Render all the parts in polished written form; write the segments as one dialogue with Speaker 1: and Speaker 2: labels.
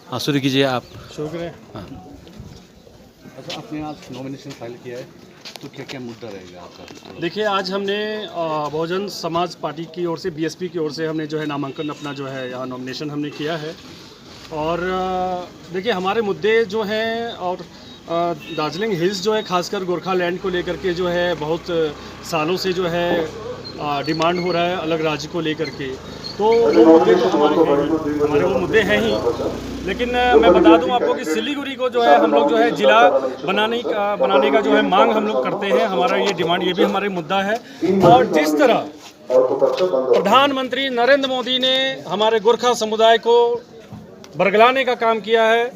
Speaker 1: हाँ, शुरू कीजिए आप।
Speaker 2: शुक्रिया।
Speaker 1: हाँ।
Speaker 3: अच्छा, आपने आज नॉमिनेशन फाइल किया है, तो क्या क्या मुद्दा रहेगा आपका?
Speaker 2: देखिए, आज हमने बहुजन समाज पार्टी की ओर से, बीएसपी की ओर से हमने जो है नामांकन अपना जो है यहाँ नॉमिनेशन हमने किया है। और देखिए, हमारे मुद्दे जो हैं और दार्जिलिंग हिल्स जो है, खासकर गोरखालैंड को लेकर के जो है बहुत सालों से जो है डिमांड हो रहा है अलग राज्य को लेकर के। तो वो मुद्दे तो हमारे वो मुद्दे हैं ही। लेकिन मैं बता दूं आपको कि सिलीगुड़ी को जो है हम लोग जो है जिला बनाने का जो है मांग हम लोग करते हैं। हमारा ये डिमांड, ये भी हमारे मुद्दा है। और जिस तरह प्रधानमंत्री नरेंद्र मोदी ने हमारे गोरखा समुदाय को बरगलाने का काम किया है,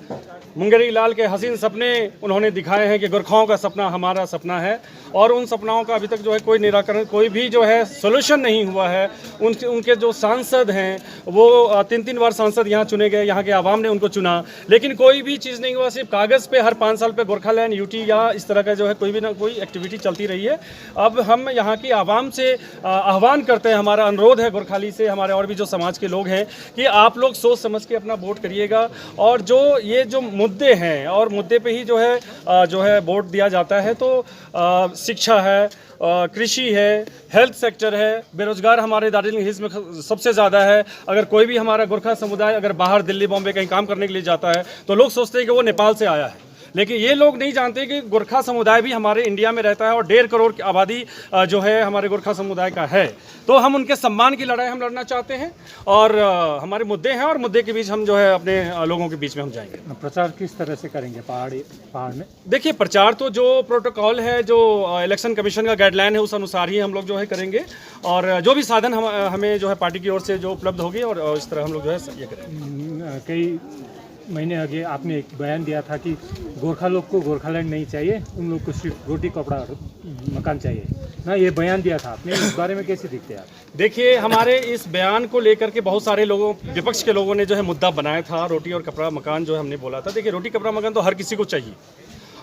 Speaker 2: मुंगेरी लाल के हसीन सपने उन्होंने दिखाए हैं कि गोरखाओं का सपना हमारा सपना है, और उन सपनाओं का अभी तक जो है कोई निराकरण, कोई भी जो है सोल्यूशन नहीं हुआ है। उनके जो सांसद हैं वो 3-3 बार सांसद यहाँ चुने गए, यहाँ के आवाम ने उनको चुना, लेकिन कोई भी चीज़ नहीं हुआ। सिर्फ कागज़ पे हर 5 साल पे गोरखालैंड यूटी या इस तरह का जो है कोई भी ना कोई एक्टिविटी चलती रही है। अब हम यहाँ की आवाम से आह्वान करते हैं, हमारा अनुरोध है गोरखाली से, हमारे और भी जो समाज के लोग हैं, कि आप लोग सोच समझ के अपना वोट करिएगा। और ये जो मुद्दे हैं, और मुद्दे पे ही जो है वोट दिया जाता है। तो शिक्षा है, कृषि है, हेल्थ सेक्टर है, बेरोजगार हमारे दार्जिलिंग हिल्स में सबसे ज़्यादा है। अगर कोई भी हमारा गोरखा समुदाय अगर बाहर दिल्ली बॉम्बे कहीं काम करने के लिए जाता है तो लोग सोचते हैं कि वो नेपाल से आया है, लेकिन ये लोग नहीं जानते कि गोरखा समुदाय भी हमारे इंडिया में रहता है और 1.5 करोड़ की आबादी जो है हमारे गोरखा समुदाय का है। तो हम उनके सम्मान की लड़ाई हम लड़ना चाहते हैं, और हमारे मुद्दे हैं, और मुद्दे के बीच हम जो है अपने लोगों के बीच में हम जाएंगे।
Speaker 4: प्रचार किस तरह से करेंगे पहाड़ में?
Speaker 2: देखिए, प्रचार तो जो प्रोटोकॉल है, जो इलेक्शन कमीशन का गाइडलाइन है, उस अनुसार ही हम लोग जो है करेंगे, और जो भी साधन हमें जो है पार्टी की ओर से जो उपलब्ध होगी, और इस तरह हम लोग जो है ये करेंगे।
Speaker 4: कई महीने आगे आपने एक बयान दिया था कि गोरखा लोग को गोरखालैंड नहीं चाहिए, उन लोग को सिर्फ रोटी कपड़ा मकान चाहिए ना, ये बयान दिया था आपने। इस बारे में कैसे दिखते हैं आप?
Speaker 2: देखिए, हमारे इस बयान को लेकर के बहुत सारे लोगों, विपक्ष के लोगों ने जो है मुद्दा बनाया था, रोटी और कपड़ा मकान जो हमने बोला था। देखिए, रोटी कपड़ा मकान तो हर किसी को चाहिए।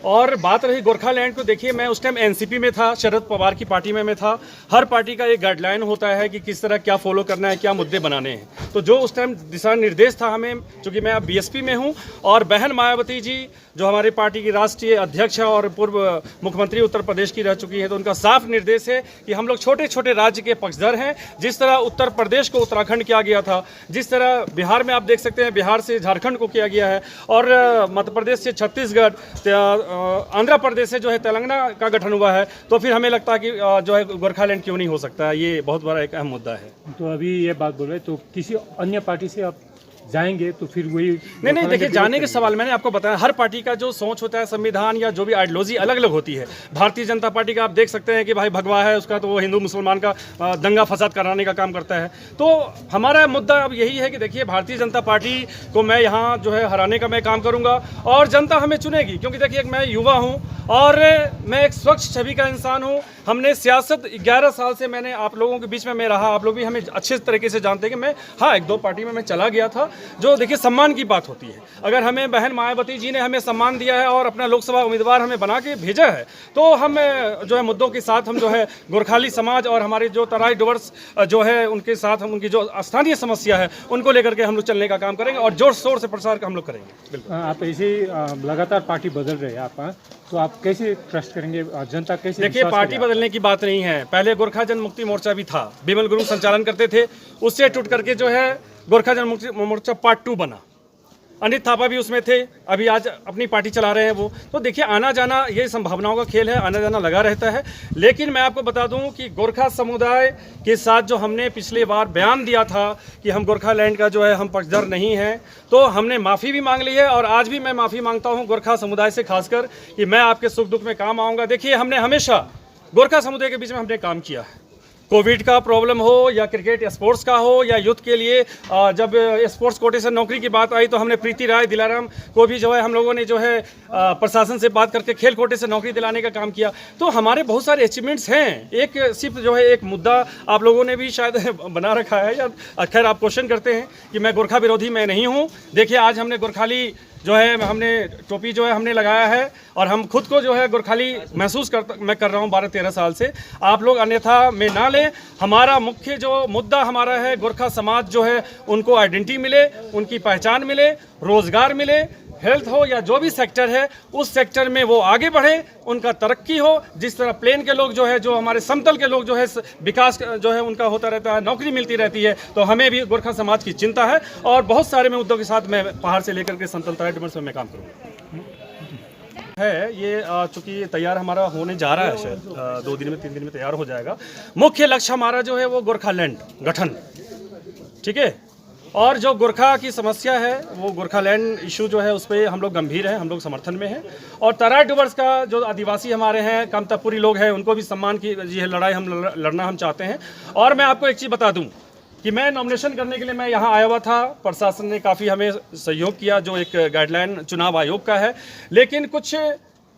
Speaker 2: और बात रही गोरखालैंड को, देखिए मैं उस टाइम एनसीपी में था, शरद पवार की पार्टी में मैं था। हर पार्टी का एक गाइडलाइन होता है कि किस तरह क्या फॉलो करना है, क्या मुद्दे बनाने हैं। तो जो उस टाइम दिशा निर्देश था हमें, चूँकि मैं अब बीएसपी में हूँ, और बहन मायावती जी जो हमारी पार्टी की राष्ट्रीय अध्यक्ष है और पूर्व मुख्यमंत्री उत्तर प्रदेश की रह चुकी है, तो उनका साफ निर्देश है कि हम लोग छोटे छोटे राज्य के पक्षधर हैं। जिस तरह उत्तर प्रदेश को उत्तराखंड किया गया था, जिस तरह बिहार में आप देख सकते हैं बिहार से झारखंड को किया गया है, और मध्य प्रदेश से छत्तीसगढ़, आंध्र प्रदेश से जो है तेलंगाना का गठन हुआ है, तो फिर हमें लगता है कि जो है गोरखालैंड क्यों नहीं हो सकता है। ये बहुत बड़ा एक अहम मुद्दा है।
Speaker 4: तो अभी ये बात बोल रहे, तो किसी अन्य पार्टी से आप जाएंगे तो फिर वही?
Speaker 2: नहीं, देखिए, जाने के सवाल मैंने आपको बताया, हर पार्टी का जो सोच होता है, संविधान या जो भी आइडियोलॉजी अलग अलग होती है। भारतीय जनता पार्टी का आप देख सकते हैं कि भाई भगवा है उसका, तो वो हिंदू मुसलमान का दंगा फसाद कराने का काम करता है। तो हमारा मुद्दा अब यही है कि देखिए, भारतीय जनता पार्टी को मैं यहाँ जो है हराने का मैं काम करूँगा, और जनता हमें चुनेगी। क्योंकि देखिए, मैं युवा हूँ और मैं एक स्वच्छ छवि का इंसान हूँ। हमने सियासत 11 साल से मैंने आप लोगों के बीच में मैं रहा, आप लोग भी हमें अच्छे तरीके से जानते हैं कि मैं, हाँ, 1-2 पार्टी में मैं चला गया था। जो देखिए, सम्मान की बात होती है। अगर हमें बहन मायावती जी ने हमें सम्मान दिया है और अपना लोकसभा उम्मीदवार हमें बना के भेजा है, तो हम जो है मुद्दों के साथ हम जो है गोरखाली समाज और हमारे जो तराई डोवर्स जो है उनके साथ हम उनकी जो स्थानीय समस्या है उनको लेकर के हम लोग चलने का काम करेंगे, और जोर शोर से प्रचार का हम लोग करेंगे। बिल्कुल।
Speaker 4: आप ऐसे लगातार पार्टी बदल रहे हैं आप, तो आप कैसे ट्रस्ट करेंगे, जनता कैसे?
Speaker 2: देखिए, पार्टी बदलने की बात नहीं है। पहले गोरखा जन मुक्ति मोर्चा भी था, बिमल गुरु संचालन करते थे, उससे टूट करके जो है गोरखा जन मुक्ति मोर्चा पार्ट 2 बना। अनित थापा भी उसमें थे, अभी आज अपनी पार्टी चला रहे हैं वो। तो देखिए, आना जाना ये संभावनाओं का खेल है, आना जाना लगा रहता है। लेकिन मैं आपको बता दूं कि गोरखा समुदाय के साथ जो हमने पिछले बार बयान दिया था कि हम गोरखालैंड का जो है हम पक्षधर नहीं हैं, तो हमने माफ़ी भी मांग ली है, और आज भी मैं माफ़ी मांगता हूँ गोरखा समुदाय से खासकर, कि मैं आपके सुख दुख में काम आऊँगा। देखिए, हमने हमेशा गोरखा समुदाय के बीच में हमने काम किया है। कोविड का प्रॉब्लम हो, या क्रिकेट स्पोर्ट्स का हो, या यूथ के लिए जब स्पोर्ट्स कोटे से नौकरी की बात आई तो हमने प्रीति राय, दिलाराम को भी जो है हम लोगों ने जो है प्रशासन से बात करके खेल कोटे से नौकरी दिलाने का काम किया। तो हमारे बहुत सारे अचीवमेंट्स हैं। एक सिर्फ जो है एक मुद्दा आप लोगों ने भी शायद बना रखा है, या खैर आप क्वेश्चन करते हैं कि मैं गोरखा विरोधी मैं नहीं हूँ। देखिए, आज हमने गोरखाली जो है हमने टोपी जो है हमने लगाया है और हम खुद को जो है गोरखाली महसूस मैं कर रहा हूँ 12-13 साल से। आप लोग अन्यथा में ना लें। हमारा मुख्य जो मुद्दा हमारा है, गोरखा समाज जो है उनको आइडेंटिटी मिले, उनकी पहचान मिले, रोजगार मिले, हेल्थ हो या जो भी सेक्टर है उस सेक्टर में वो आगे बढ़े, उनका तरक्की हो। जिस तरह प्लेन के लोग जो है, जो हमारे समतल के लोग जो है विकास जो है उनका होता रहता है, नौकरी मिलती रहती है, तो हमें भी गोरखा समाज की चिंता है और बहुत सारे मुद्दों के साथ मैं पहाड़ से लेकर के समतल तराई में मैं काम करूँगा। है ये चूँकि तैयार हमारा होने जा रहा है, शायद 2 दिन में 3 दिन में तैयार हो जाएगा। मुख्य लक्ष्य हमारा जो है वो गोरखालैंड गठन, ठीक है। और जो गोरखा की समस्या है वो गोरखालैंड इशू जो है उस पर हम लोग गंभीर हैं, हम लोग समर्थन में हैं। और तराई डुवर्स का जो आदिवासी हमारे हैं, कामतापुरी लोग हैं, उनको भी सम्मान की ये लड़ाई हम लड़ना हम चाहते हैं। और मैं आपको एक चीज़ बता दूं कि मैं नॉमिनेशन करने के लिए मैं यहाँ आया हुआ था, प्रशासन ने काफ़ी हमें सहयोग किया जो एक गाइडलाइन चुनाव आयोग का है। लेकिन कुछ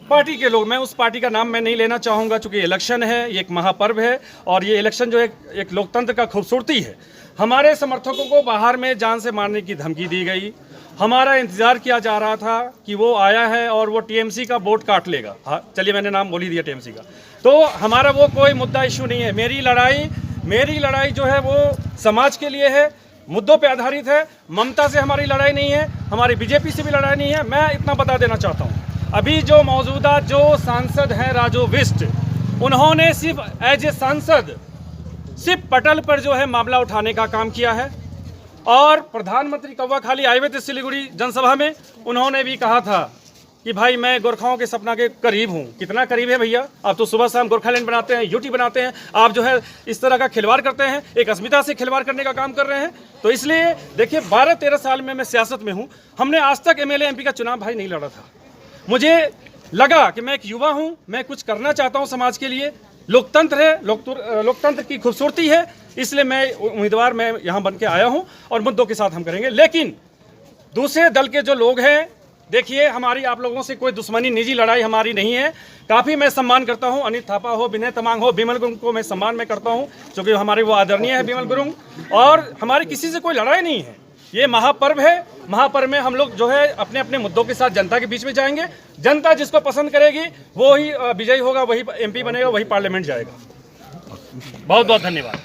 Speaker 2: पार्टी के लोग, मैं उस पार्टी का नाम मैं नहीं लेना चाहूँगा चूँकि इलेक्शन है, ये एक महापर्व है और ये इलेक्शन जो एक लोकतंत्र का खूबसूरती है। हमारे समर्थकों को बाहर में जान से मारने की धमकी दी गई। हमारा इंतजार किया जा रहा था कि वो आया है और वो टीएमसी का वोट काट लेगा। हाँ चलिए, मैंने नाम बोल ही दिया टीएमसी का। तो हमारा वो कोई मुद्दा इशू नहीं है। मेरी लड़ाई जो है वो समाज के लिए है, मुद्दों पे आधारित है। ममता से हमारी लड़ाई नहीं है, हमारी बीजेपी से भी लड़ाई नहीं है। मैं इतना बता देना चाहता हूँ, अभी जो मौजूदा जो सांसद हैं राजू बिष्ट, उन्होंने सिर्फ एज ए सांसद सिर्फ पटल पर जो है मामला उठाने का काम किया है। और प्रधानमंत्री कौवा खाली आए हुए थे सिलीगुड़ी जनसभा में, उन्होंने भी कहा था कि भाई मैं गोरखाओं के सपना के करीब हूँ। कितना करीब है भैया? आप तो सुबह शाम गोरखालैंड बनाते हैं, यूटी बनाते हैं, आप जो है इस तरह का खिलवाड़ करते हैं, एक अस्मिता से खिलवाड़ करने का काम कर रहे हैं। तो इसलिए देखिए 12-13 साल में मैं सियासत में हूँ, हमने आज तक एमएलए एमपी का चुनाव भाई नहीं लड़ा था। मुझे लगा कि मैं एक युवा हूँ, मैं कुछ करना चाहता हूँ समाज के लिए। लोकतंत्र है, लोकतंत्र की खूबसूरती है, इसलिए मैं उम्मीदवार मैं यहाँ बन के आया हूँ और मुद्दों के साथ हम करेंगे। लेकिन दूसरे दल के जो लोग हैं, देखिए हमारी आप लोगों से कोई दुश्मनी, निजी लड़ाई हमारी नहीं है। काफ़ी मैं सम्मान करता हूँ, अनिल थापा हो, विनय तमांग हो, बिमल गुरुंग को मैं सम्मान में करता हूँ क्योंकि हमारे वो आदरणीय है बिमल गुरुंग। और हमारी किसी से कोई लड़ाई नहीं है। ये महापर्व है, महापर्व में हम लोग जो है अपने अपने मुद्दों के साथ जनता के बीच में जाएंगे। जनता जिसको पसंद करेगी वो ही विजयी होगा, वही एमपी बनेगा, वही पार्लियामेंट जाएगा। बहुत बहुत धन्यवाद।